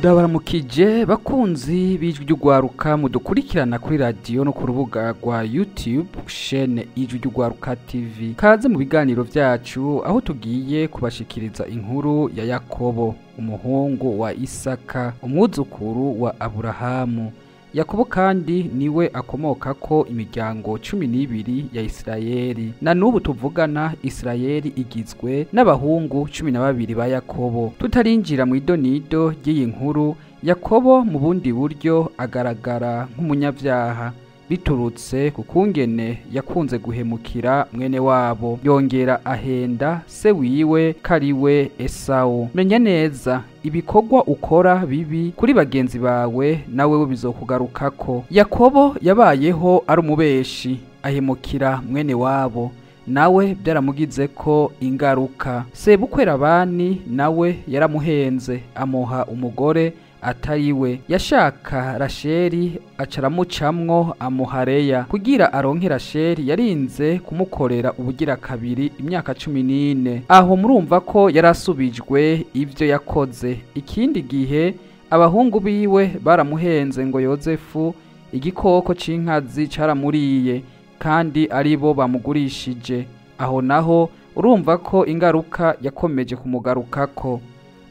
Ndabaramukije bakunzi b'ijwi ry'urwaruka mudukurikirana kuri radio no ku rubuga rwa YouTube chaîne ijwi ry'urwaruka TV. Kaze mu biganiro vyacu aho tugiye kubashikiriza inkuru ya Yakobo, umuhungu wa Isaka, umwuzukuru wa Aburahamu. Yakobo kandi niwe akomokako imiryango 12 ya Isirayeli. Na nubu tuvugana Isirayeli igizwe n'abahungu 12 ba Yakobo. Tutarinjira mu idonido ry'iyi nkuru, Yakobo mu bundi buryo agaragara nk'umunyavyaha biturutse kukungene yakunze guhemukira mwene wabo, yongera ahenda se wiwe kariwe Esau. Menya neza ibikorwa ukora bibi kuri bagenzi bawe nawe bizokugarukako. Yakobo yabayeho ari umubeshi, ahemukira mwene wabo, nawe byaramugizeko ingaruka. Sebukwe Labani nawe yaramuhenze, amuha umugore atariwe. Yashaka Rasheli acaramucamwo amuha Leya. Kugira aronke Rasheli yarinze kumukorera ubugira kabiri imyaka 14. Aho murumva ko yarasubijwe ivyo yakoze. Ikindi gihe abahungu biwe baramuhenze ngo Yozefu igikoko c'inkazi caramuriye kandi aribo bamugurishije. Aho naho urumva ko ingaruka yakomeje kumugarukako.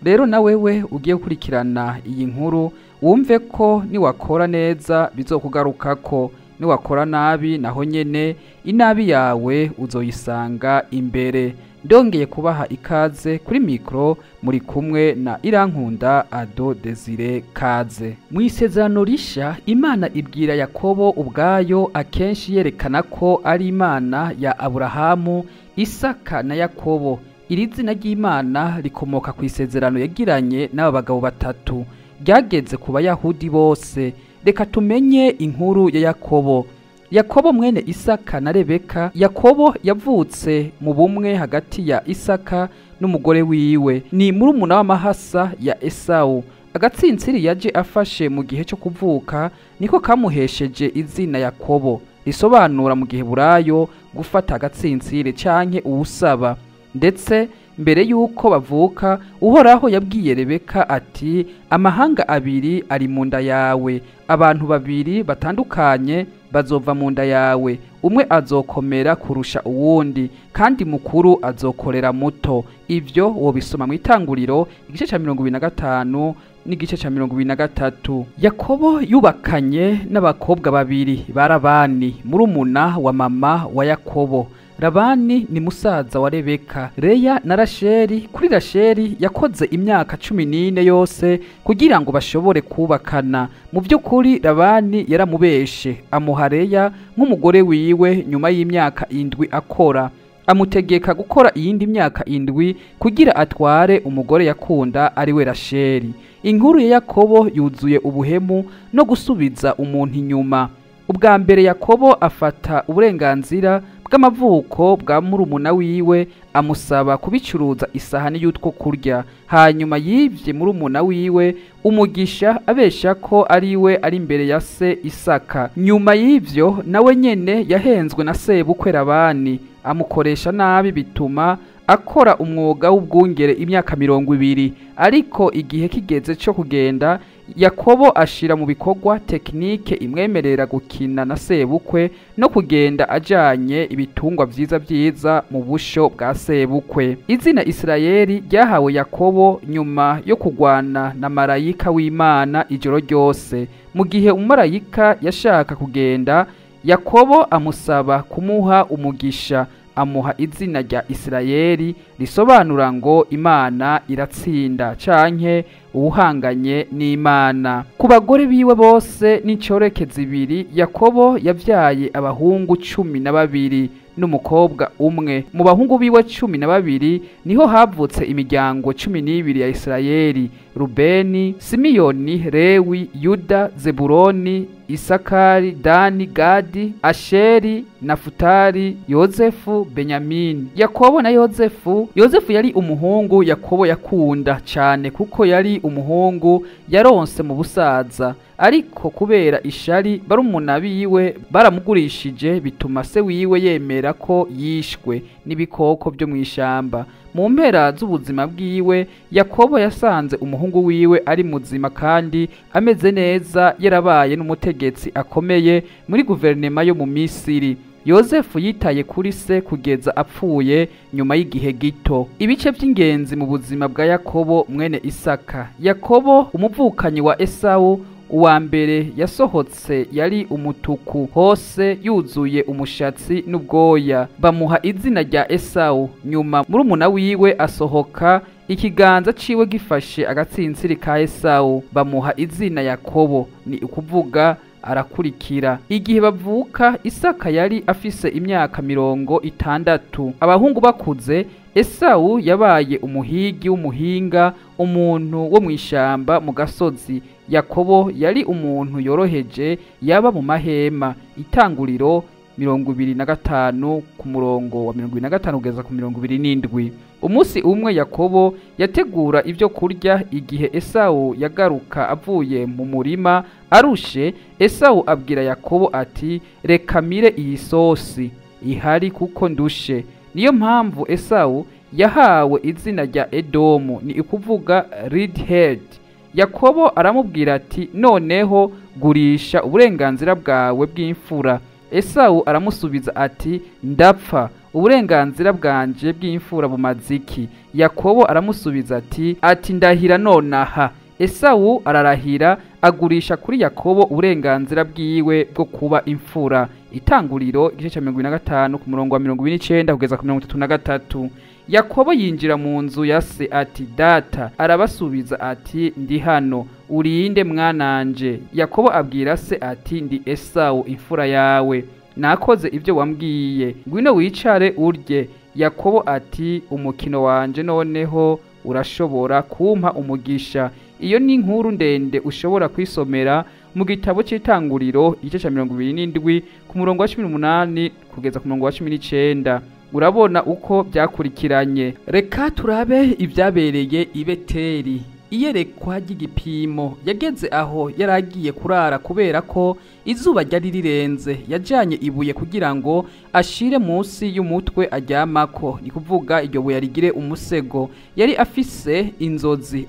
Rero na wewe ugiye gukurikirana iyi nkuru wumve ko niwakora neza bizokugarukako, niwakora nabi naho nyene inabi yawe uzoyisanga imbere. Ndongeye kubaha ikaze kuri mikro, muri kumwe na Irankunda Ado Desire. Kaze mwisezerano risha. Imana ibwira Yakobo ubwayo, akenshi yerekana ko ari Imana ya Aburahamu, Isaka na Yakobo. Iri zina ry'Imana rikomoka ku isezerano yagiranye n'aba bagabo batatu ryageze ku Bayahudi bose. Reka tumenye inkuru ya Yakobo. Yakobo mwene Isaka na Rebeka. Yakobo yavutse mu bumwe hagati ya Isaka n'umugore wiwe, ni murumuna w'amahasa ya Esau. Agatsintsiri yaje afashe mu gihe cyo kuvuka niko kamuhesheje izina Yakobo, risobanura mu gihe burayo gufata agatsintsiri canke uwusaba. Ndetse mbere yuko bavuka, Uhoraho yabwiye Rebeka ati, amahanga abiri ari mu nda yawe, abantu babiri batandukanye bazova mu nda yawe, umwe azokomera kurusha uwundi kandi mukuru azokorera muto. Ivyo wobisoma mu Itanguriro igice ca 25 n'igice ca 23. Yakobo yubakanye n'abakobwa babiri ba Labani, murumuna wa mama wa Yakobo. Labani ni musaza wa Rebeka. Leya na Rasheli. Kuri Rasheli yakoze imyaka 14 yose kugira ngo bashobore kubakana. Mu by'ukuri Labani yaramubeshe, amuha Leya nk'umugore wiwe nyuma y'imyaka 7 akora. Amutegeka gukora iyindi myaka 7 kugira atware umugore yakunda ari we Rasheli. Inkuru ya Yakobo yuzuye ubuhemu no gusubiza umuntu inyuma. Ubwa mbere Yakobo afata uburenganzira bw'amavuko bwa murumuna wiwe, amusaba kubicuruza isahani y'utwo kurya. Hanyuma yivye murumuna wiwe umugisha, abesha ko ariwe ari imbere ya se Isaka. Nyuma y'ivyo nawe nyene yahenzwe na sebukwe Labani, amukoresha nabi bituma akora umwuga w'ubwungere imyaka 20. Ariko igihe kigeze cyo kugenda, Yakobo ashira mu bikorwa teknike imwemerera gukina na sebukwe no kugenda ajanye ibitungwa vyiza mu busho bwa sebukwe. Izina Isirayeli ryahawe Yakobo nyuma yo kugwana na marayika w'Imana ijoro ryose. Mu gihe umumarayika yashaka kugenda, Yakobo amusaba kumuha umugisha, amuha izina rya Isirayeli, risobanura ngo Imana iratsinda canke uwuhanganye n'Imana. Ku bagore biwe bose n'incoreke zibiri, Yakobo yavyaye abahungu 12 n'umukobwa umwe. Mu bahungu biwe 12 niho havutse imiryango 12 ya Isirayeli: Rubeni, Simiyoni, Lewi, Yuda, Zebuloni, Isakari, Dani, Gadi, Asheri, Nafutali, Yozefu, Benyamini. Yakobo na Yozefu. Yozefu yari umuhungu Yakobo yakunda cyane kuko yari umuhungu yaronse mu busaza, ariko kubera ishari barumuna biwe baramugurishije, bituma se wiwe yemera ko yishwe n'ibikoko byo mwishamba. mu mpera z'ubuzima bwiwe Yakobo yasanze umuhungu wiwe ari muzima kandi ameze neza, yarabaye n'umutegetsi akomeye muri guverinema yo mu Misiri. Yozefu yitaye kuri se kugeza apfuye nyuma y'igihe gito. Ibice by'ingenzi mu buzima bwa Yakobo mwene Isaka. Yakobo umuvukanyi wa Esawu uwa mbere yasohotse yari umutuku, hose yuzuye umushatsi n'ubwoya, bamuha izina rya Esawu. Nyuma murumuna wiwe asohoka, ikiganza ciwe gifashe agatsintsiri ka Esawu, bamuha izina Yakobo, ni ukuvuga arakurikira. Igihe bavuka Isaka yari afise imyaka 60. Abahungu bakuze, Esawu yabaye umuhigi w'umuhinga, umuntu wo mw'ishamba mu gasozi. Yakobo yari umuntu yoroheje, yaba mu mahema. Itanguriro 25 ku murongo wa 25 kugeza ku 27. Umunsi umwe Yakobo yategura ibyo kurya. Igihe Esawu yagaruka avuye mu murima arushe, Esawu abwira Yakobo ati, reka mire iyi sosi ihari kuko ndushe. Niyo mpamvu Esawu yahawe izina rya Edomu, ni ukuvuga red head. Yakobo aramubwira ati, noneho gurisha uburenganzira bwawe bw'imfura. Esawu aramusubiza ati, ndapfa, uburenganzira bwanje bw'imfura bumaziki. Yakobo aramusubiza ati ndahira nonaha. Esawu ararahira, agurisha kuri Yakobo uburenganzira bwiwe bwo kuba imfura. Itanguriro igice cya 25 ku murongo wa 29 kugeza ku 33. Yakobo yinjira mu nzu ya se ati, data. Arabasubiza ati, ndi hano. Urinde mwananje? Yakobo abwira se ati, ndi Esawu imfura yawe, nakoze ibyo wambwiye, ngwino wicare urye. Yakobo ati, umukino wanje noneho urashobora kumpa umugisha. Iyo ni inkuru ndende ushobora kwisomera mu gitabo cy'Itanguriro igice cya 27 ku murongo wa 18 kugeza ku murongo wa 19. Urabona uko byakurikiranye. Reka turabe ibyabereye i Beteli. Iyerekwa ry'igipimo. Yageze aho yaragiye kurara kubera ko izuba ryari rirenze. Yajanye ibuye kugira ngo ashire munsi y'umutwe aryamako, ni kuvuga iryo buye rigire umusego. Yari afise inzozi,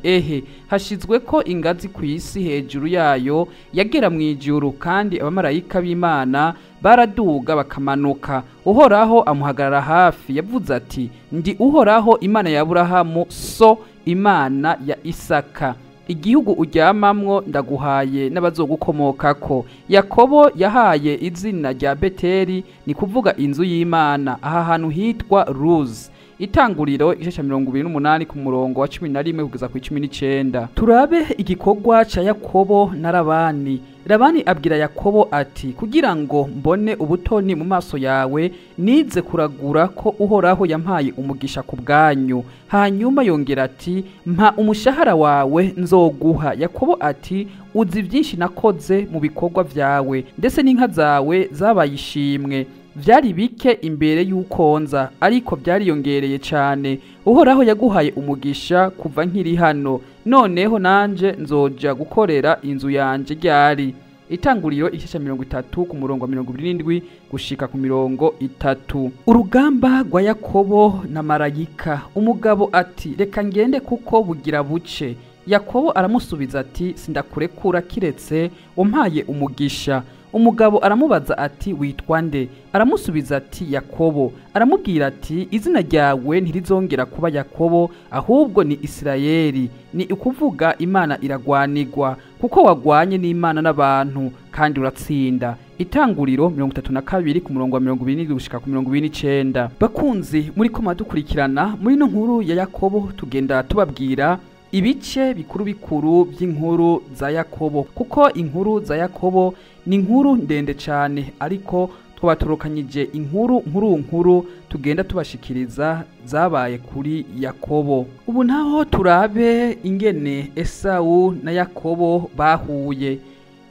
hashizwe ko ingazi ku isi, hejuru yayo yagera mu ijuru, kandi abamarayika b'Imana baraduga bakamanuka. Uhoraho amuhagarara hafi, yavuze ati, ndi Uhoraho Imana ya Aburahamu, so Imana ya Isaka. Igihugu uryamamwo ndaguhaye n'abazogukomokako. Yakobo yahaye izina rya Beteli, ni kuvuga inzu y'Imana. Aha hantu hitwa Luz. Itanguriro igice cya 28 ku murongo wa 11 kugeza ku 19. Turabe igikorwa ca Yakobo na Labani. Labani abwira Yakobo ati, kugira ngo mbone ubutoni mu maso yawe, nize kuragura ko Uhoraho yampaye umugisha ku bwanyu. Hanyuma yongera ati, mpa umushahara wawe nzoguha. Yakobo ati, uzi byinshi nakoze mu bikorwa vyawe, ndetse n'inka zawe zabaye ishimwe. Vyari bike imbere y'ukonza, ariko byariyongereye cyane. Uhoraho yaguhaye umugisha kuva nkiri hano, noneho nanje nzoja gukorera inzu yanje ryari. Itanguriro igice cya 30 ku murongo wa 27 gushika ku mirongo 3. Urugamba rwa Yakobo na marayika. Umugabo ati, reka ngende kuko bugira buce. Yakobo aramusubiza ati, sindakurekura kiretse umpaye umugisha. Umugabo aramubaza ati, witwa nde? Aramusubiza ati, Yakobo. Aramubwira ati, izina ryawe ntirizongera kuba Yakobo, ahubwo ni Isirayeli, ni ukuvuga Imana iragwanirwa, kuko wagwanye n'Imana n'abantu kandi uratsinda. Itanguriro 32 ku murongo wa 27 gushika ku 29. Bakunzi muri ko madukurikirana muri no nkuru ya Yakobo, tugenda tubabwira ibice bikuru bikuru by'inkuru za Yakobo, kuko inkuru za Yakobo ni inkuru ndende cyane, ariko twabaturukanyije inkuru tugenda tubashikiriza zabaye kuri Yakobo. Ubu naho turabe ingene Esawu na Yakobo bahuye.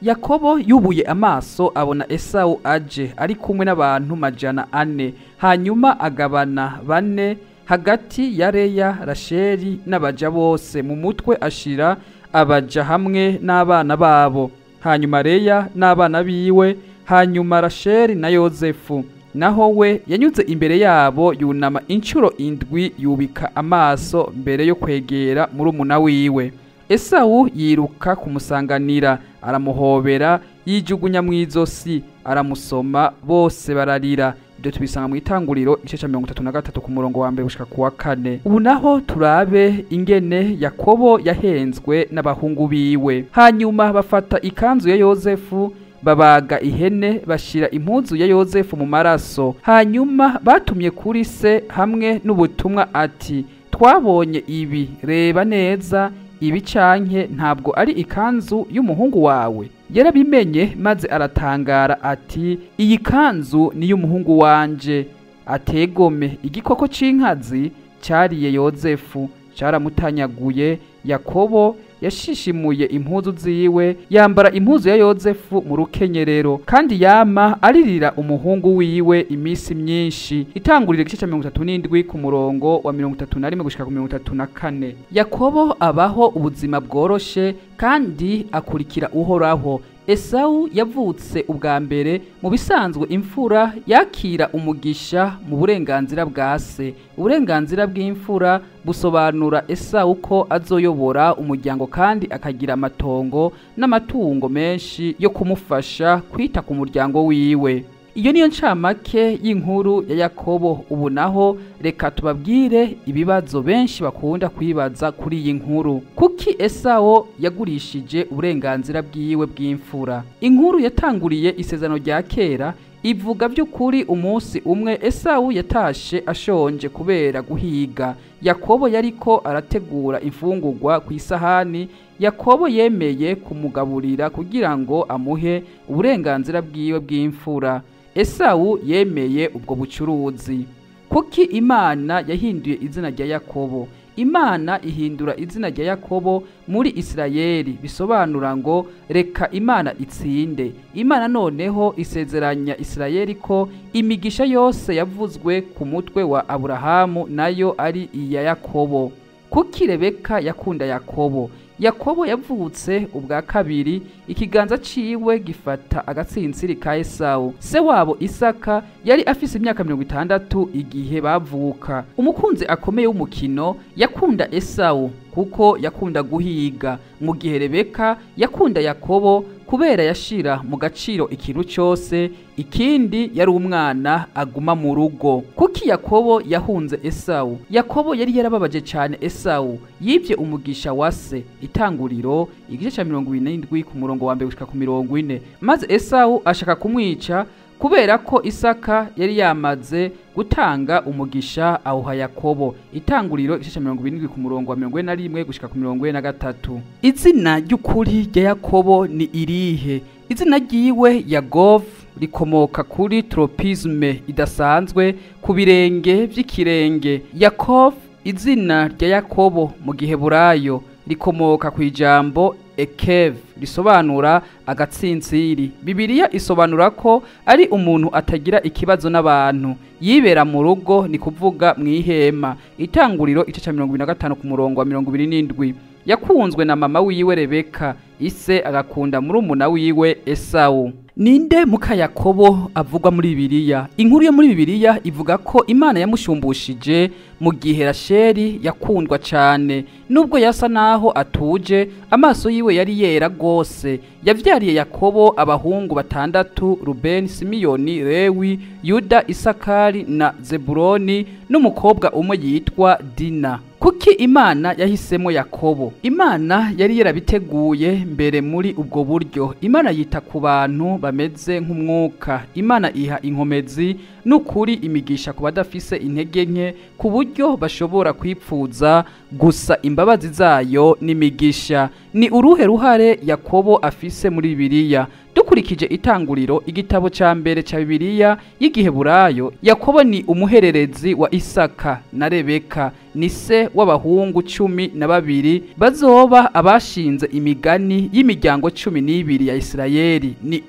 Yakobo yubuye amaso abona Esawu aje ari kumwe n'abantu 400, hanyuma agabana 4 hagati ya Leya, Rasheli n'abaja bose. Mu mutwe ashira abaja hamwe n'abana babo, hanyuma Leya n'abana biwe, hanyuma Rasheli na Yozefu. naho we yanyuze imbere yabo yunama incuro indwi yubika amaso mbere yo kwegera murumuna wiwe. Esawu yiruka kumusanganira, aramuhobera, yijugunya mw'izosi, aramusoma, bose bararira. Ibyo tubisanga mu Itanguriro igice ca 33 ku murongo wa 1 gushika ku wa 4. Ubu naho turabe ingene Yakobo yahenzwe n'abahungu biwe. Hanyuma bafata ikanzu ya Yozefu, babaga ihene, bashira impuzu ya Yozefu mu maraso. Hanyuma batumye kuri se hamwe n'ubutumwa ati, twabonye ibi, reba neza, ibi canke ntabwo ari ikanzu y'umuhungu wawe. Yarabimenye maze aratangara ati, iyi kanzu ni y'umuhungu wanje. Ategome, igikoko c'inkazi cyariye Yozefu, caramutanyaguye. Yakobo yashishimuye impuzu ziwe, yambara impuzu ya Yozefu mu rukenyerero, kandi yama aririra umuhungu wiwe imisi myinshi. Itangurira igice ca 37 ku murongo wa 31 gushika ku 34. Yakobo abaho ubuzima bworoshe kandi akurikira Uhoraho. Esawu yavutse ubwa mbere, mu bisanzwe imfura yakira umugisha mu burenganzira bwa se. Uburenganzira bw'imfura busobanura Esawu ko azoyobora umuryango kandi akagira amatongo n'amatungo menshi yo kumufasha kwita ku muryango wiwe. Iyo niyo ncamake y'inkuru ya Yakobo. Ubu naho reka tubabwire ibibazo benshi bakunda kwibaza kuri iyi nkuru. Kuki Esawu yagurishije uburenganzira bwiwe bw'imfura? Inkuru yatanguriye isezerano rya kera ivuga by'ukuri umunsi umwe Esawu yatashe ashonje kubera guhiga. Yakobo yariko arategura imfungurwa ku isahani. Yakobo yemeye kumugaburira kugira ngo amuhe uburenganzira bwiwe bw'imfura. Esawu yemeye ubwo bucuruzi. Kuki Imana yahinduye izina rya Yakobo? Imana ihindura izina rya Yakobo muri Isirayeli bisobanura ngo reka Imana itsinde. Imana noneho isezeranya Isirayeli ko imigisha yose yavuzwe ku mutwe wa Aburahamu nayo ari iya Yakobo. Kuki Rebeka yakunda Yakobo? Yakobo yavutse ubwa kabiri, ikiganza ciwe gifata agatsintsiri ka Esawu. Se wabo Isaka yari afise imyaka 60 igihe bavuka. Umukunzi akomeye w'umukino yakunda Esawu kuko yakunda guhiga, mu gihe Rebeka yakunda Yakobo kubera yashira mu gaciro ikintu cyose, ikindi yari umwana aguma mu rugo. Kuki Yakobo yahunze Esawu? Yakobo yari yarababaje cyane Esawu, yivye umugisha wa se. Itanguriro igice ca 27 ku murongo wa 1 gushika ku 40. Maze Esawu ashaka kumwica kubera ko Isaka yari yamaze gutanga umugisha awuha Yakobo. Itanguriro igice ca 27 ku murongo wa 41 gushika ku 43. Izina ry'ukuri rya Yakobo ni irihe? Izina ryiwe Yagov rikomoka kuri tropisme idasanzwe ku birenge vy'ikirenge. Yakov, izina rya Yakobo mu Giheburayo, rikomoka ku ijambo Ekev risobanura agatsintsiri. Bibiliya isobanura ko ari umuntu atagira ikibazo n'abantu, yibera mu rugo, ni kuvuga mw'ihema. Itanguriro igice ca 25 ku murongo wa 27. Yakunzwe na mama wiwe Rebeka, ise agakunda murumuna wiwe Esawu. Ninde muka Yakobo avugwa muri Bibiliya? Inkuru yo muri Bibiliya ivuga ko Imana yamushumbushije mu gihe Rasheli yakundwa cyane. Nubwo yasa naho atuje, amaso yiwe yari yera gose. Yavyariye Yakobo abahungu 6: Rubeni, Simiyoni, Lewi, Yuda, Isakari na Zebuloni, n'umukobwa umwe yitwa Dina. Kuki Imana yahisemo Yakobo? Imana yari yarabiteguye mbere muri ubwo buryo. Imana yita ku bantu bameze nk'umwuka. Imana iha inkomezi n'ukuri imigisha ku badafise intege nke, ku buryo bashobora kwipfuza gusa imbabazi zayo n'imigisha. Ni uruhe ruhare Yakobo afise muri Bibiliya? Dukurikije Itanguriro igitabo ca mbere ca Bibiliya y'Igiheburayo, Yakobo ni umuhererezi wa Isaka na Rebeka, ni se w'abahungu 12 bazoba abashinze imigani y'imiryango 12 ya Isirayeli. Ni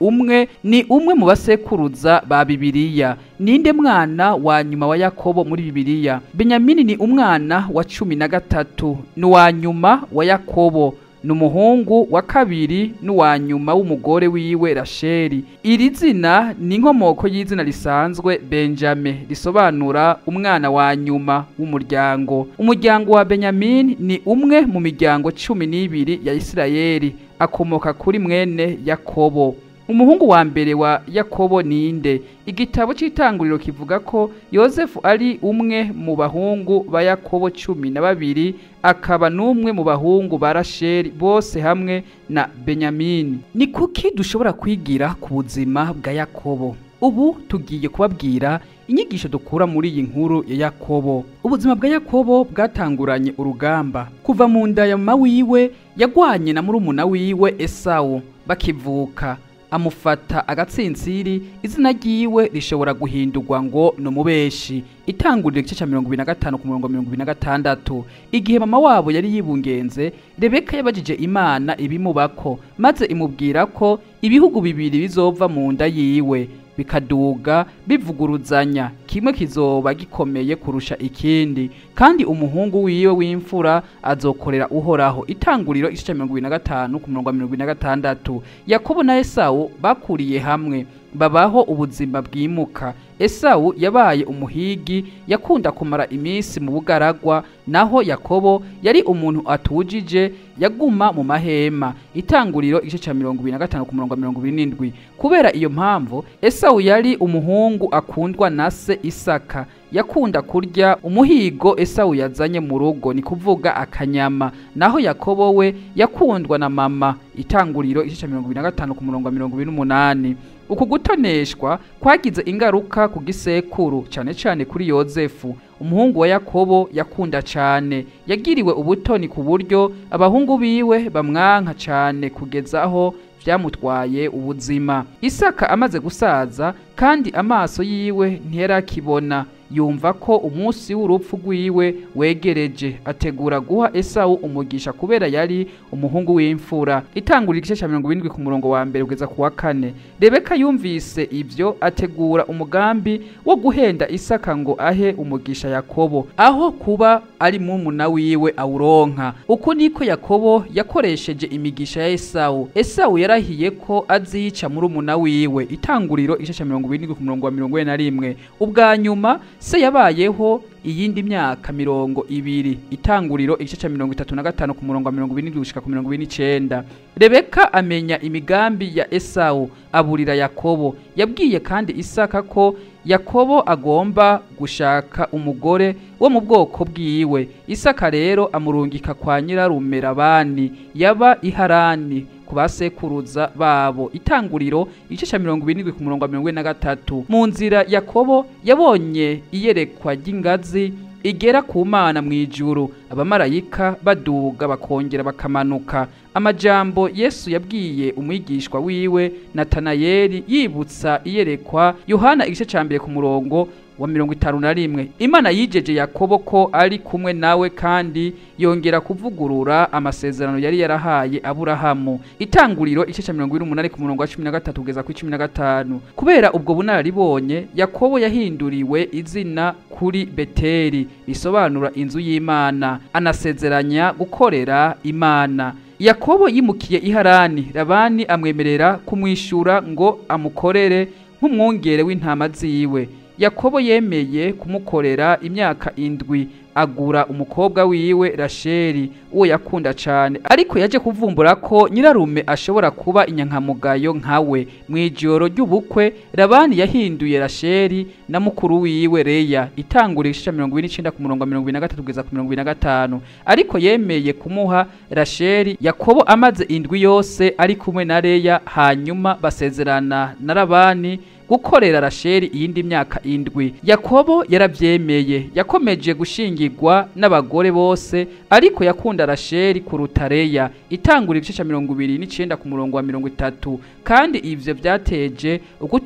umwe mu basekuruza ba Bibiliya. Ninde mwana wa nyuma wa Yakobo muri Bibiliya? Benyamini ni umwana wa 13, ni wa nyuma wa Yakobo. n'umuhungu wa kabiri n'uwa nyuma w'umugore wiwe Rasheli. Iri zina ni inkomoko y'izina risanzwe Benjamin risobanura umwana wa nyuma w'umuryango. Umuryango wa Benyamini ni umwe mu miryango 12 ya Isirayeli, akomoka kuri mwene Yakobo. Umuhungu wa mbere wa Yakobo ninde? Igitabo cy'itanguriro kivuga ko Yosefu ari umwe mu bahungu ba Yakobo 12, akaba n'umwe mu bahungu ba Rasheli bose hamwe na Benyamini. Ni kuki dushobora kwigira ku buzima bwa Yakobo? Ubu tugiye kubabwira inyigisho dukura muri iyi nkuru ya Yakobo. Ubuzima bwa Yakobo bwatanguranye urugamba. Kuva mu nda ya mama wiwe yagwanye na murumuna wiwe Esawu bakivuka, amufata agatsintsiri, izina ryiwe rishobora guhindurwa ngo no mubeshi. Itangurira igice cya 25 ku murongo 26. Igihe mama wabo yari yibungenze, Rebeka yabajije Imana ibimubako, maze imubwira ko ibihugu bibiri bizova mu nda yiwe bikaduga bivuguruzanya, kimwe kizoba gikomeye kurusha ikindi, kandi umuhungu wiwe w'imfura azokorera Uhoraho. Itanguriro igice cya 25 ku murongo 26. Yakobo na Esawu bakuriye hamwe, babaho ubuzima bwimuka. Esawu yabaye umuhigi, yakunda kumara iminsi mu bugaragwa, naho Yakobo yari umuntu atujije, yaguma mu mahema. Itanguriro igice cya 25 ku murongo 27. Kubera iyo mpamvu Esawu yari umuhungu akundwa na se Isaka, yakunda kurya umuhigo Esawu yazanye mu rugo, ni kuvuga akanyama, naho Yakobo we yakundwa na mama. Itanguriro igice cya 25 ku murongo 28. Uku gutoneshwa kwagize ingaruka ku gisekuru, cyane cyane kuri Yosefu. Umuhungu wa Yakobo yakunda cyane, yagiriwe ubutoni ku buryo abahungu biwe bamwanka cyane kugeza aho byamutwaye ubuzima. Isaka amaze gusaza kandi amaso yiwe ntiyarakibona, yumva ko umunsi w'urupfu rwiwe wegereje, ategura guha Esawu umugisha kubera yari umuhungu w'imfura. Itangurira igice cya 70 ku murongo wa 1 kugeza ku wa 4. Rebeka yumvise ibyo, ategura umugambi wo guhenda Isaka ngo ahe umugisha Yakobo, aho kuba ari mumuna wiwe awuronka. Uko niko Yakobo yakoresheje imigisha ya Esawu. Esawu yarahiye ko azica murumuna wiwe. Itanguriro igice cya 70 ku murongo wa 41. Ubwa nyuma se yabayeho iyindi myaka 20. Itanguriro igice cya 35 ku murongo wa 27 gushika ku 29. Rebeka amenya imigambi ya Esawu, aburira Yakobo. Yabwiye kandi Isaka ko Yakobo agomba gushaka umugore wo mu bwoko bwiwe. Isaka rero amurungika kwa nyirarume Labani yaba i Harani ku basekuruza babo. Itanguriro igice cya 27 ku murongo wa 43. Mu nzira Yakobo yabonye iyerekwa ry'ingazi igera ku Mana mu ijuru, abamarayika baduga bakongera bakamanuka. Amajambo Yesu yabwiye umwigishwa wiwe Natanayeli yibutsa iyerekwa Yohana igice cya 2 ku murongo wa 51. Imana yijeje Yakobo ko ari kumwe nawe kandi yongera kuvugurura amasezerano yari yarahaye Aburahamu. Itanguriro igice cya 28 ku murongo wa 13 kugeza ku 15. Kubera ubwo bunararibonye, Yakobo yahinduriwe izina kuri Beteli, bisobanura inzu y'Imana, anasezeranya gukorera Imana. Yakobo yimukiye i Harani, Labani amwemerera kumwishura ngo amukorere nk'umwungere w'intama ziwe. Yakobo yemeye kumukorera imyaka 7, agura umukobwa wiwe Rasheli, uwo yakunda cyane, ariko yaje kuvumbura ko nyirarume ashobora kuba inyankamugayo nkawe. Mu ijoro ry'ubukwe Labani yahinduye Rasheli na mukuru wiwe Leya. Itangurira igice cya 29 ku murongo wa 23 kugeza ku 25. Ariko yemeye kumuha Rasheli Yakobo amaze 7 yose ari kumwe na Leya, hanyuma basezerana na Labani gukorera Rasheli iyindi myaka 7. Yakobo yarabyemeye, yakomeje gushingirwa n'abagore bose, ariko yakunda Rasheli kuruta Leya. Itangurira igice cya 29 ku murongo wa 30. Kandi ivyo byateje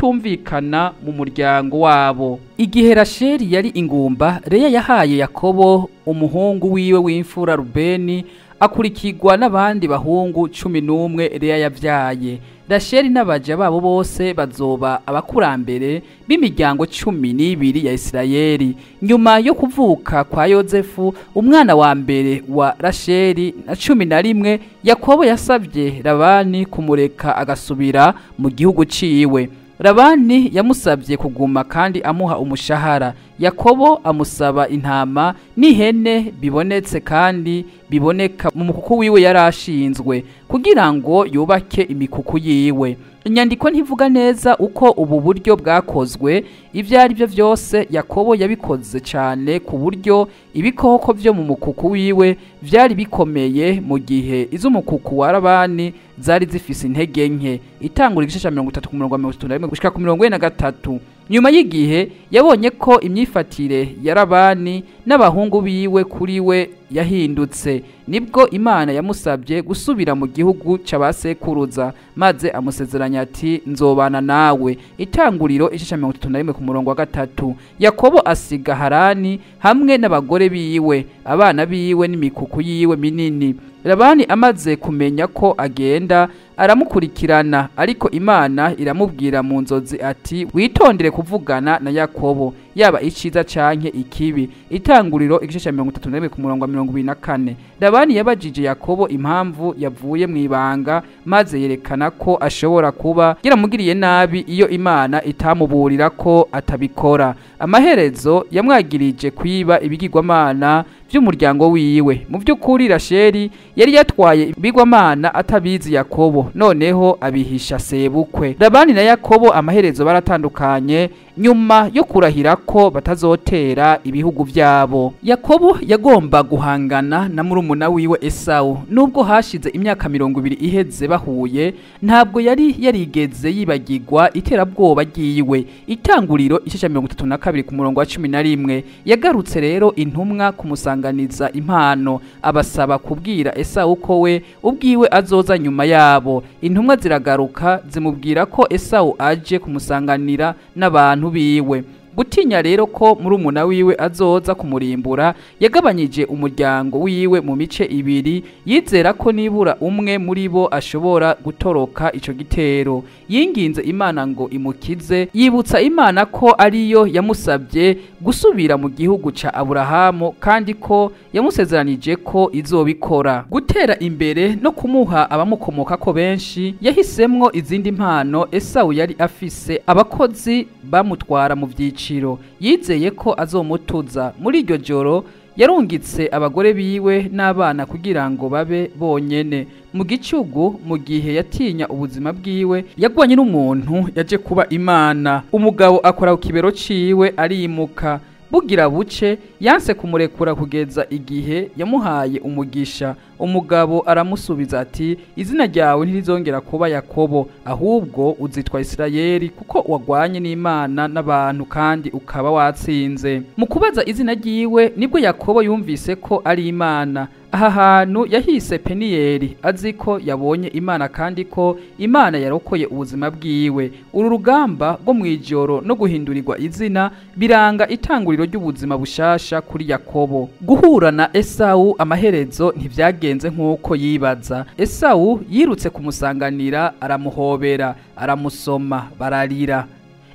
ugutumvikana mu muryango wabo. Igihe Rasheli yari ingumba, Leya yahaye Yakobo umuhungu wiwe w'imfura Rubeni akurikirwa n'abandi bahungu 11 Leya yavyaye. Rasheli n'abaja babo bose bazoba abakurambere b'imiryango 12 ya Isirayeli. Nyuma yo kuvuka kwa Yozefu umwana wa mbere wa Rasheli na 11, Yakobo yasavye Labani kumureka agasubira mu gihugu ciwe. Labani yamusabye kuguma kandi amuha umushahara. Yakobo amusaba intama n'ihene bibonetse kandi biboneka mu mukuku wiwe yarashinzwe kugira ngo yubake imikuku yiwe. Inyandiko ntivuga neza uko ubu buryo bwakozwe. Ivyari byo vyose Yakobo yabikoze cyane ku buryo ibikoko byo mu mukuku wiwe vyari bikomeye mu gihe iz'umukuku wa Labani zari zifise intege nke. Itangura igice ca 30 gushika ku 43. Nyuma y'igihe yabonye ko imyifatire ya Labani n'abahungu biwe kuri we yahindutse, nibwo Imana yamusabye gusubira mu gihugu c'abasekuruza, maze amusezeranya ati nzobana nawe. Itanguriro igice ca 31 ku murongo wa 3. Yakobo asiga Harani hamwe n'abagore biwe, abana biwe n'imikuku yiwe minini. Labani amaze kumenya ko agenda aramukurikirana, ariko Imana iramubwira mu nzozi ati witondere kuvugana na Yakobo yaba iciza canke ikibi. Itanguriro igice ca 34 ku murongo wa 24. Labani yabajije Yakobo impamvu yavuye mu ibanga, maze yerekana ko ashobora kuba yaramugiriye nabi iyo Imana itamuburira ko atabikora. Amaherezo yamwagirije kwiba ibigirwamana by'umuryango wiwe. Mu by'ukuri Rasheli yari yatwaye ibigirwamana atabizi Yakobo, noneho abihisha sebukwe. Labani na Yakobo amaherezo baratandukanye nyuma yo kurahira ko batazotera ibihugu byabo. Yakobo yagomba guhangana na murumuna wiwe Esau. Nubwo hashize imyaka 20 iheze bahuye, ntabwo yari yarigeze yibagirwa iterabwoba ryiwe. Itanguriro igice ca 32 ku murongo wa 11. Yagarutse rero intumwa kumusanganiza impano, abasaba kubwira Esau ko we ubwiwe azoza nyuma yabo. Intumwa ziragaruka zimubwira ko Esau aje kumusanganira n'abantu biwe. Gutinya rero ko murumuna wiwe azoza kumurimbura, yagabanyije umuryango wiwe mu mice ibiri, yizera ko nibura umwe muri bo ashobora gutoroka ico gitero. Yinginze Imana ngo imukize, yibutsa Imana ko ariyo yamusabye gusubira mu gihugu ca Aburahamu kandi ko yamusezeranije ko izobikora. Gutera imbere no kumuha abamukomoka ko benshi, yahisemwo izindi mpano Esau yari afise, abakozi bamutwara mu vyiciro. Yizeye ko azomutuza. Muri iryo joro yarungitse abagore biwe n'abana kugira ngo babe bonyene mu gicugu. Mu gihe yatinya ubuzima bwiwe, yagwanye n'umuntu yaje kuba Imana. Umugabo akora ku kibero ciwe arimuka. Bugira buce yanse kumurekura kugeza igihe yamuhaye umugisha. Umugabo aramusubiza ati izina ryawe ntirizongera kuba Yakobo, ahubwo uzitwa Isirayeli, kuko wagwanye n'Imana n'abantu kandi ukaba watsinze. Mu kubaza izina ryiwe nibwo Yakobo yumvise ko ari Imana. Aha hantu yahise Peniyeli, azi ko yabonye Imana kandi ko Imana yarokoye ubuzima bwiwe. Uru rugamba rwo mwijoro no guhindurirwa izina biranga itanguriro ry'ubuzima bushasha kuri Yakobo. Guhura na Esau amaherezo ntivyagenze nk'uko yibaza. Esau yirutse kumusanganira, aramuhobera, aramusoma, bararira.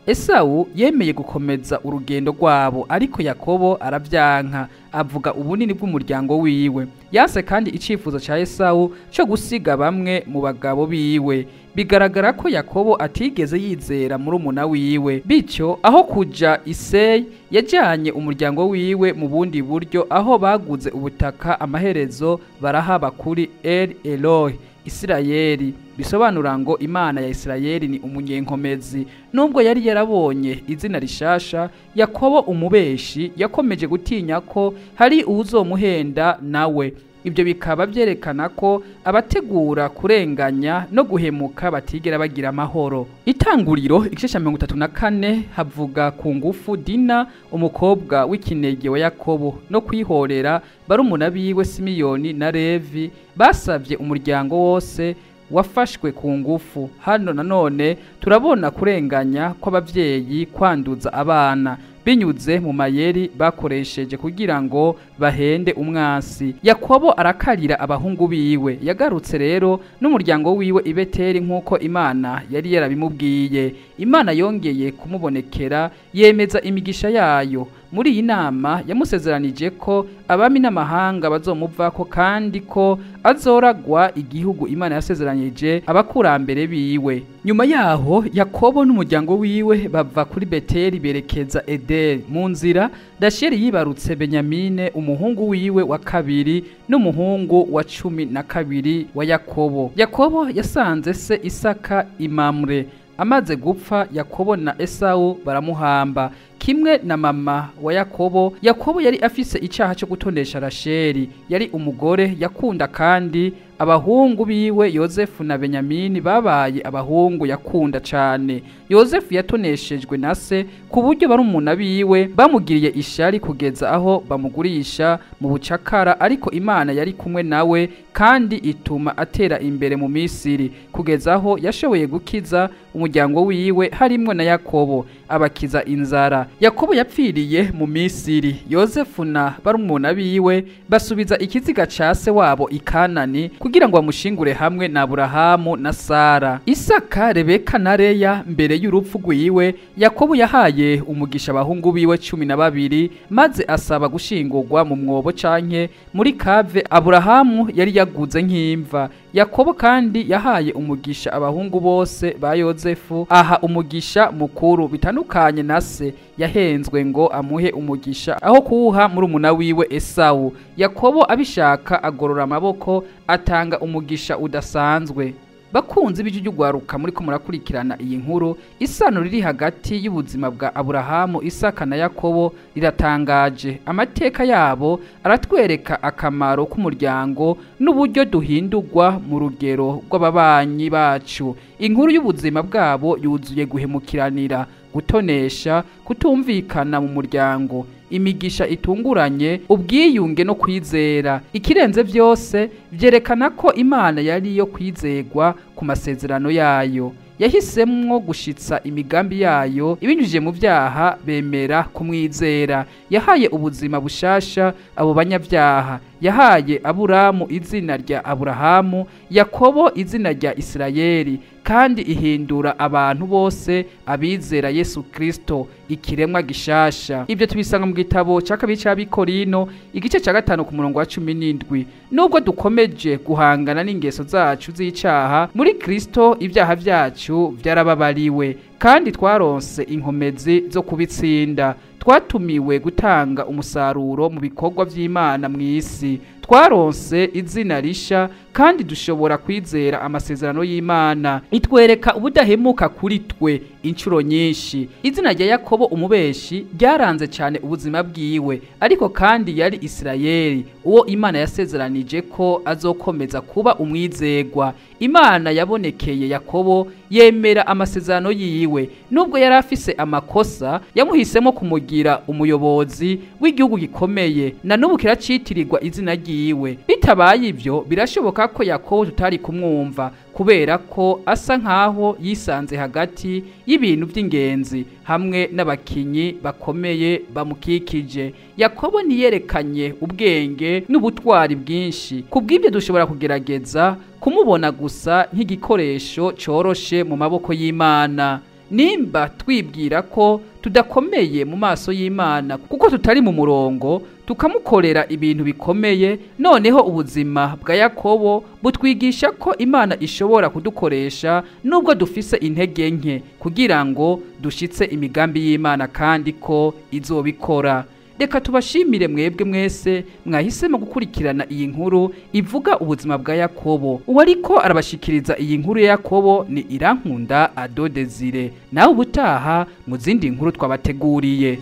Esau yemeye gukomeza urugendo rwabo, ariko Yakobo aravyanka, avuga ubunini bw'umuryango wiwe. Yase kandi icifuzo ca Esau cyo gusiga bamwe mu bagabo biwe. Bigaragara ko Yakobo atigeze yizera murumuna wiwe, bityo aho kuja Isirayeli yajanye umuryango wiwe mu bundi buryo, aho baguze ubutaka amaherezo barahaba kuri RY'URWARUKA Isirayeli. Bisobanura ngo Imana ya Isirayeli ni umunyenkomezi. Nubwo yari yarabonye izina rishasha, Yakobo umubeshi yakomeje gutinya ko hari uwuzomuhenda nawe. Ibyo bikaba byerekana ko abategura kurenganya no guhemuka batigera bagira amahoro. Itanguriro igice ca 34 havuga ku ngufu Dina, umukobwa w'ikinege wa Yakobo, no kwihorera barumuna biwe Simiyoni na Levi basavye umuryango wose wafashwe ku ngufu. Hano nanone turabona kurenganya kw'abavyeyi, kwanduza abana. binyuze mu mayeri bakoresheje kugira ngo bahende umwansi. Yakobo arakarira abahungu biwe, yagarutse rero n'umuryango wiwe i Beteli nk'uko Imana yari yarabimubwiye. Imana yongeye kumubonekera, yemeza imigisha yayo. Muri iyi nama yamusezeranije ko abami n'amahanga bazomuvako kandi ko azoragwa igihugu Imana yasezeranije abakurambere biwe. Nyuma yaho Yakobo n'umuryango wiwe bava kuri Beteli berekeza Ederi. Mu nzira Rasheli yibarutse Benyamine umuhungu wiwe wa kabiri n'umuhungu wa 12 wa Yakobo. Yakobo yasanze se Isaka i Mamre. Amaze gupfa Yakobo na Esau baramuhamba. Kimwe na mama wa Yakobo, Yakobo yari afise icaha cyo gutonesha Rasheli. Yari umugore yakunda kandi abahungu biwe Yozefu na Benyamini babaye abahungu yakunda cane. Yozefu yatoneshejwe na se ku buryo barumuna biwe bamugiriye ishari kugeza aho bamugurisha mu bucakara, ariko Imana yari kumwe nawe kandi ituma atera imbere mu Misiri kugeza aho yashoboye gukiza umuryango wiwe harimwo na Yakobo, abakiza inzara. Yakobo yapfiriye mu Misiri. Yozefu na barumuna biwe basubiza ikiziga ca se wabo i Kanani kugira ngo bamushingure hamwe na Aburahamu na Sara. Isaka, Rebeka na Leya mbere y'urupfu rwiwe, Yakobo yahaye umugisha abahungu biwe 12 maze asaba gushingurwa mu mwobo canke muri kave Aburahamu yari yaguze nk'imva. Yakobo kandi yahaye umugisha abahungu bose ba Yozefu, aha umugisha mukuru bitandukanye na se yahenzwe ngo amuhe umugisha aho kuwuha murumuna wiwe Esau. Yakobo abishaka agorora amaboko atanga umugisha udasanzwe. Bakunzi b'RY'URWARUKA muri ko murakurikirana iyi nkuru, isano riri hagati y'ubuzima bwa Aburahamu, Isaka na Yakobo riratangaje. Amateka yabo aratwereka akamaro k'umuryango n'uburyo duhindurwa mu rugero rw'ababanyi bacu. Inkuru y'ubuzima bwabo yuzuye guhemukiranira, gutonesha, kutumvikana mu muryango, imigisha itunguranye, ubwiyunge no kwizera. Ikirenze vyose vyerekana ko Imana yari yo kwizegwa ku masezerano yayo. Yahisemwo gushitsa imigambi yayo ibinyujije mu vyaha bemera kumwizera. Yahaye ubuzima bushasha abo banyavyaha. Yahaye Aburamu izina rya Aburahamu, Yakobo izina rya Isirayeli, kandi ihindura abantu bose abizera Yesu Kristo ikiremwa gishasha. Ibyo tubisanga mu gitabo ca 2 c'Abikorino igice ca 5 ku murongo wa 17. Nubwo dukomeje guhangana n'ingeso zacu z'icaha, muri Kristo ibyaha vyacu vyarababariwe kandi twaronse inkomezi zo kubitsinda. Twatumiwe gutanga umusaruro mu bikorwa vy'Imana mw'isi. Twaronse izina risha kandi dushobora kwizera amasezerano y'Imana. Itwereka ubudahemuka kuri twe incuro nyinshi. Izina rya Yakobo umubeshi ryaranze cyane ubuzima bwiwe, ariko kandi yari Isirayeli, uwo Imana yasezeranije ko azokomeza kuba umwizegwa. Imana yabonekeye Yakobo, yemera amasezerano yiwe. Nubwo yari afise amakosa, yamuhisemo kumugira umuyobozi w'igihugu gikomeye, na nubu kiracitirirwa izina ryiwe. Bitabaye ivyo, birashoboka ko Yakobo tutari kumwumva kubera ko asa nkaho yisanze hagati y'ibintu by'ingenzi hamwe n'abakinyi bakomeye bamukikije. Yakobo niyerekanye ubwenge n'ubutwari bwinshi. Kubw'ibyo dushobora kugerageza kumubona gusa nk'igikoresho coroshe mu maboko y'Imana. Nimba twibwira ko tudakomeye mu maso y'Imana kuko tutari mu murongo, tukamukorera ibintu bikomeye, noneho ubuzima bwa Yakobo butwigisha ko Imana ishobora kudukoresha nubwo dufise intege nke kugira ngo dushitse imigambi y'Imana kandi ko izobikora. Reka tubashimire mwebwe mwese mwahisemo gukurikirana iyi nkuru ivuga ubuzima bwa Yakobo. Uwariko arabashikiriza iyi nkuru ya Yakobo ni Irankunda Adodezire. Nawe ubutaha mu zindi nkuru twabateguriye.